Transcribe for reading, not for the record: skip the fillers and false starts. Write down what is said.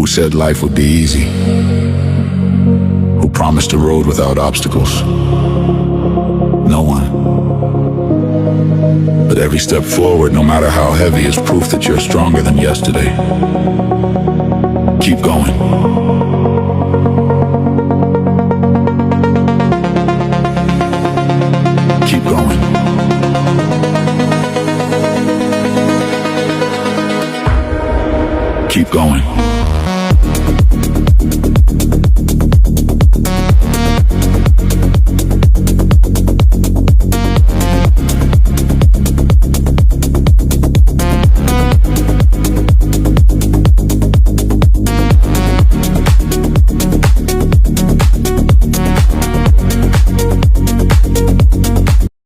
Who said life would be easy? Who promised a road without obstacles? No one. But every step forward, no matter how heavy, is proof that you're stronger than yesterday. Keep going. Keep going. Keep going.